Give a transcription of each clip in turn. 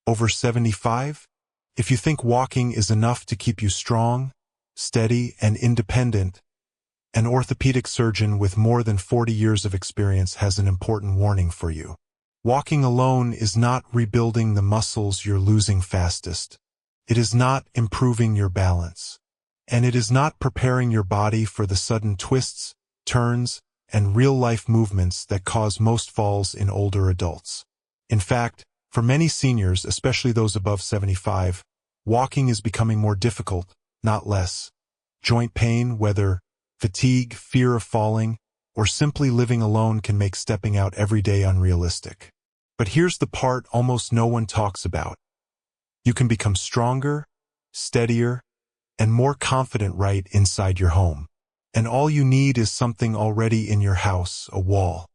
Over 75? If you think walking is enough to keep you strong, steady, and independent, an orthopedic surgeon with more than 40 years of experience has an important warning for you. Walking alone is not rebuilding the muscles you're losing fastest. It is not improving your balance. And it is not preparing your body for the sudden twists, turns, and real-life movements that cause most falls in older adults. In fact, for many seniors, especially those above 75, walking is becoming more difficult, not less. Joint pain, whether fatigue, fear of falling, or simply living alone can make stepping out every day unrealistic. But here's the part almost no one talks about. You can become stronger, steadier, and more confident right inside your home. And all you need is something already in your house, a wall.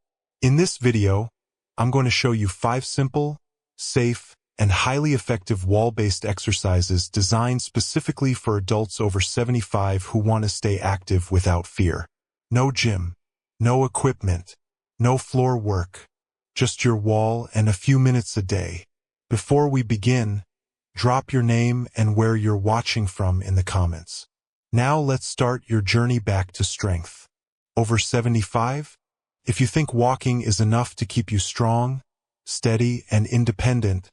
In this video, I'm going to show you 5 simple, safe, and highly effective wall-based exercises designed specifically for adults over 75 who want to stay active without fear. No gym, no equipment, no floor work, just your wall and a few minutes a day. Before we begin, drop your name and where you're watching from in the comments. Now let's start your journey back to strength. Over 75? If you think walking is enough to keep you strong, steady, and independent,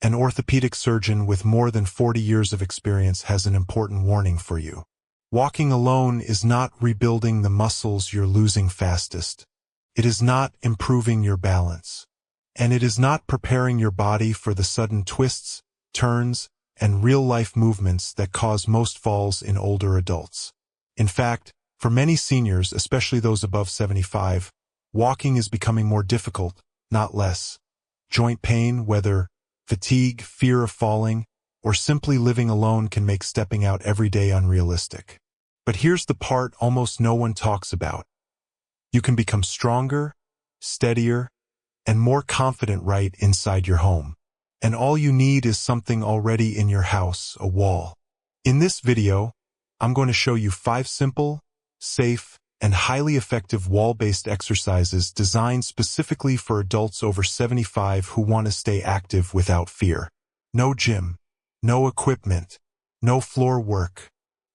an orthopedic surgeon with more than 40 years of experience has an important warning for you. Walking alone is not rebuilding the muscles you're losing fastest. It is not improving your balance. And it is not preparing your body for the sudden twists, turns, and real-life movements that cause most falls in older adults. In fact, for many seniors, especially those above 75, walking is becoming more difficult, not less. Joint pain, whether fatigue, fear of falling, or simply living alone can make stepping out every day unrealistic. But here's the part almost no one talks about. You can become stronger, steadier, and more confident right inside your home. And all you need is something already in your house, a wall. In this video, I'm going to show you 5 simple, safe, and highly effective wall-based exercises designed specifically for adults over 75 who want to stay active without fear. No gym, no equipment, no floor work,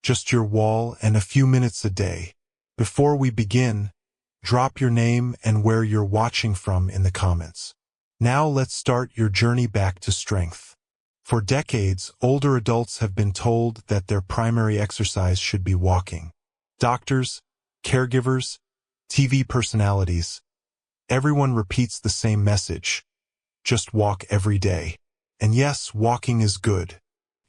just your wall and a few minutes a day. Before we begin, drop your name and where you're watching from in the comments. Now let's start your journey back to strength. For decades, older adults have been told that their primary exercise should be walking. Doctors, caregivers, TV personalities, everyone repeats the same message. Just walk every day. And yes, walking is good.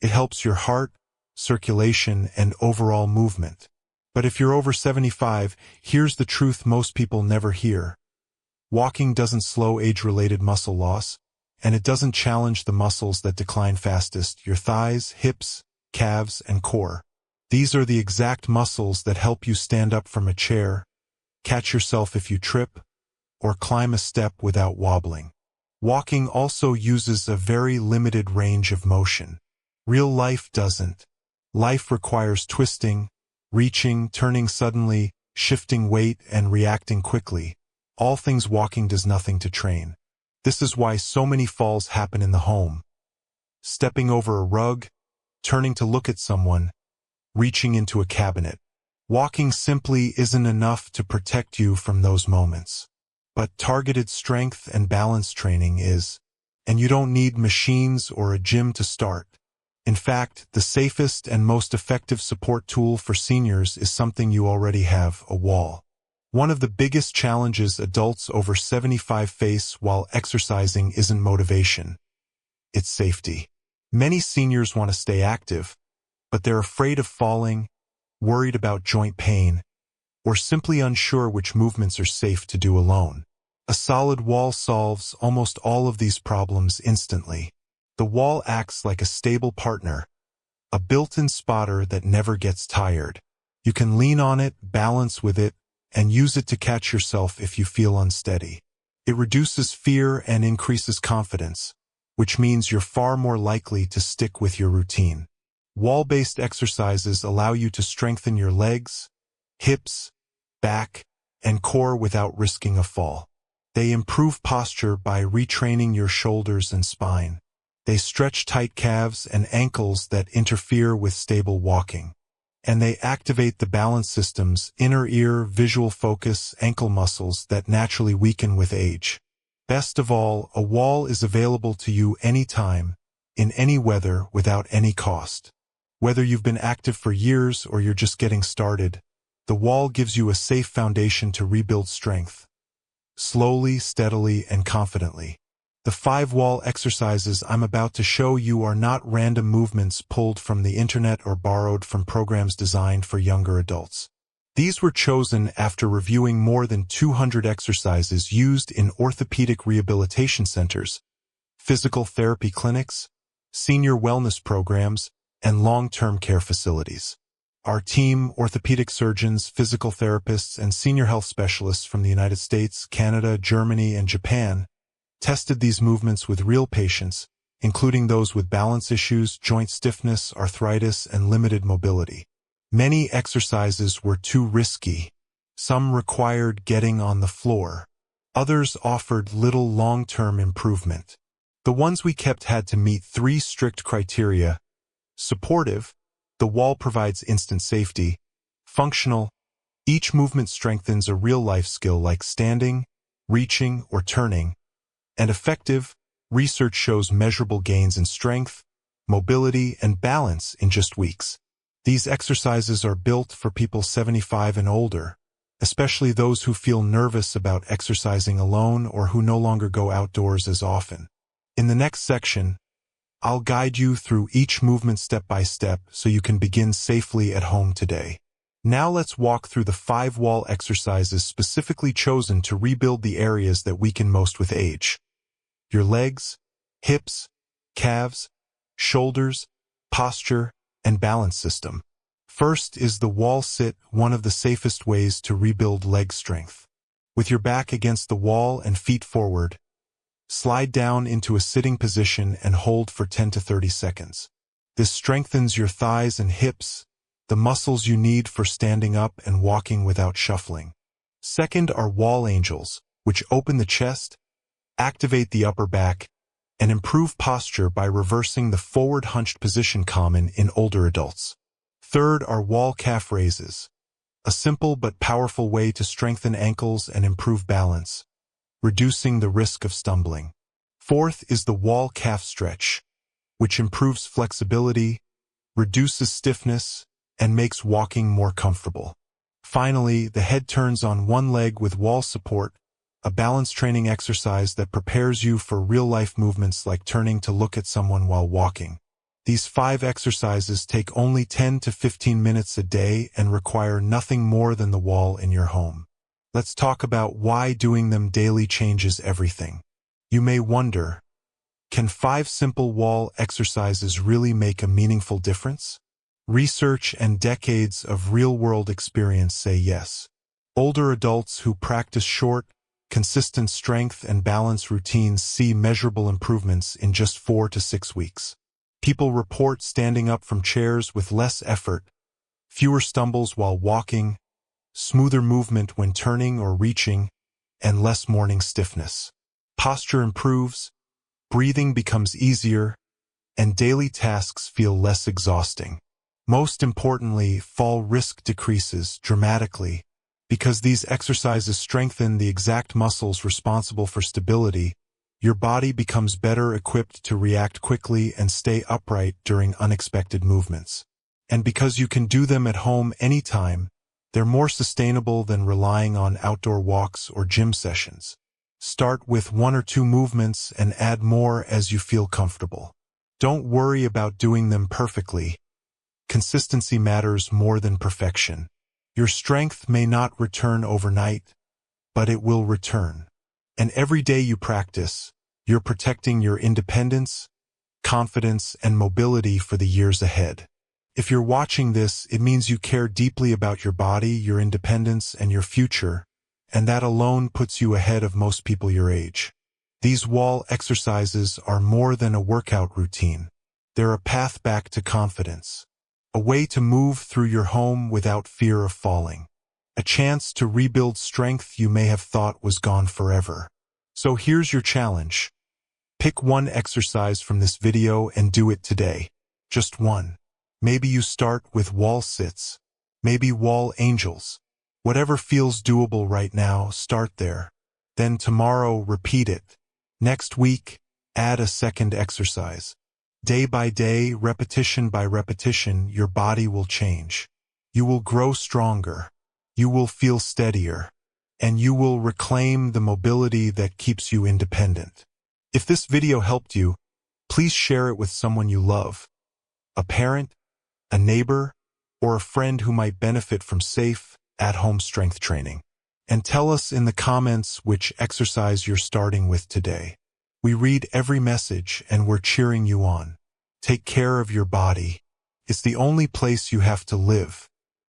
It helps your heart, circulation, and overall movement. But if you're over 75, here's the truth most people never hear. Walking doesn't slow age-related muscle loss, and it doesn't challenge the muscles that decline fastest, your thighs, hips, calves, and core. These are the exact muscles that help you stand up from a chair, catch yourself if you trip, or climb a step without wobbling. Walking also uses a very limited range of motion. Real life doesn't. Life requires twisting, reaching, turning suddenly, shifting weight, and reacting quickly. All things walking does nothing to train. This is why so many falls happen in the home. Stepping over a rug, turning to look at someone, reaching into a cabinet. Walking simply isn't enough to protect you from those moments. But targeted strength and balance training is. And you don't need machines or a gym to start. In fact, the safest and most effective support tool for seniors is something you already have, a wall. One of the biggest challenges adults over 75 face while exercising isn't motivation. It's safety. Many seniors want to stay active, but they're afraid of falling, worried about joint pain, or simply unsure which movements are safe to do alone. A solid wall solves almost all of these problems instantly. The wall acts like a stable partner, a built-in spotter that never gets tired. You can lean on it, balance with it, and use it to catch yourself if you feel unsteady. It reduces fear and increases confidence, which means you're far more likely to stick with your routine. Wall-based exercises allow you to strengthen your legs, hips, back, and core without risking a fall. They improve posture by retraining your shoulders and spine. They stretch tight calves and ankles that interfere with stable walking. And they activate the balance system's inner ear, visual focus, ankle muscles that naturally weaken with age. Best of all, a wall is available to you anytime, in any weather, without any cost. Whether you've been active for years or you're just getting started, the wall gives you a safe foundation to rebuild strength. Slowly, steadily, and confidently. The 5 wall exercises I'm about to show you are not random movements pulled from the internet or borrowed from programs designed for younger adults. These were chosen after reviewing more than 200 exercises used in orthopedic rehabilitation centers, physical therapy clinics, senior wellness programs, and long-term care facilities. Our team, orthopedic surgeons, physical therapists, and senior health specialists from the United States, Canada, Germany, and Japan, tested these movements with real patients, including those with balance issues, joint stiffness, arthritis, and limited mobility. Many exercises were too risky. Some required getting on the floor. Others offered little long-term improvement. The ones we kept had to meet 3 strict criteria: supportive, the wall provides instant safety; functional, each movement strengthens a real-life skill like standing, reaching, or turning; and effective, research shows measurable gains in strength, mobility, and balance in just weeks. These exercises are built for people 75 and older, especially those who feel nervous about exercising alone or who no longer go outdoors as often. In the next section, I'll guide you through each movement step by step so you can begin safely at home today. Now let's walk through the 5 wall exercises specifically chosen to rebuild the areas that weaken most with age: your legs, hips, calves, shoulders, posture, and balance system. First is the wall sit, one of the safest ways to rebuild leg strength. With your back against the wall and feet forward, slide down into a sitting position and hold for 10 to 30 seconds. This strengthens your thighs and hips, the muscles you need for standing up and walking without shuffling. Second are wall angels, which open the chest, activate the upper back, and improve posture by reversing the forward hunched position common in older adults. Third are wall calf raises, a simple but powerful way to strengthen ankles and improve balance, reducing the risk of stumbling. Fourth is the wall calf stretch, which improves flexibility, reduces stiffness, and makes walking more comfortable. Finally, the head turns on one leg with wall support, a balance training exercise that prepares you for real-life movements like turning to look at someone while walking. These 5 exercises take only 10 to 15 minutes a day and require nothing more than the wall in your home. Let's talk about why doing them daily changes everything. You may wonder, can 5 simple wall exercises really make a meaningful difference? Research and decades of real-world experience say yes. Older adults who practice short, consistent strength and balance routines see measurable improvements in just 4 to 6 weeks. People report standing up from chairs with less effort, fewer stumbles while walking, smoother movement when turning or reaching, and less morning stiffness. Posture improves, breathing becomes easier, and daily tasks feel less exhausting. Most importantly, fall risk decreases dramatically because these exercises strengthen the exact muscles responsible for stability. Your body becomes better equipped to react quickly and stay upright during unexpected movements. And because you can do them at home anytime, they're more sustainable than relying on outdoor walks or gym sessions. Start with 1 or 2 movements and add more as you feel comfortable. Don't worry about doing them perfectly. Consistency matters more than perfection. Your strength may not return overnight, but it will return. And every day you practice, you're protecting your independence, confidence, and mobility for the years ahead. If you're watching this, it means you care deeply about your body, your independence, and your future, and that alone puts you ahead of most people your age. These wall exercises are more than a workout routine. They're a path back to confidence, a way to move through your home without fear of falling, a chance to rebuild strength you may have thought was gone forever. So here's your challenge. Pick one exercise from this video and do it today. Just one. Maybe you start with wall sits. Maybe wall angels. Whatever feels doable right now, start there. Then tomorrow, repeat it. Next week, add a second exercise. Day by day, repetition by repetition, your body will change. You will grow stronger. You will feel steadier. And you will reclaim the mobility that keeps you independent. If this video helped you, please share it with someone you love. A parent, a neighbor, or a friend who might benefit from safe, at-home strength training. And tell us in the comments which exercise you're starting with today. We read every message and we're cheering you on. Take care of your body. It's the only place you have to live.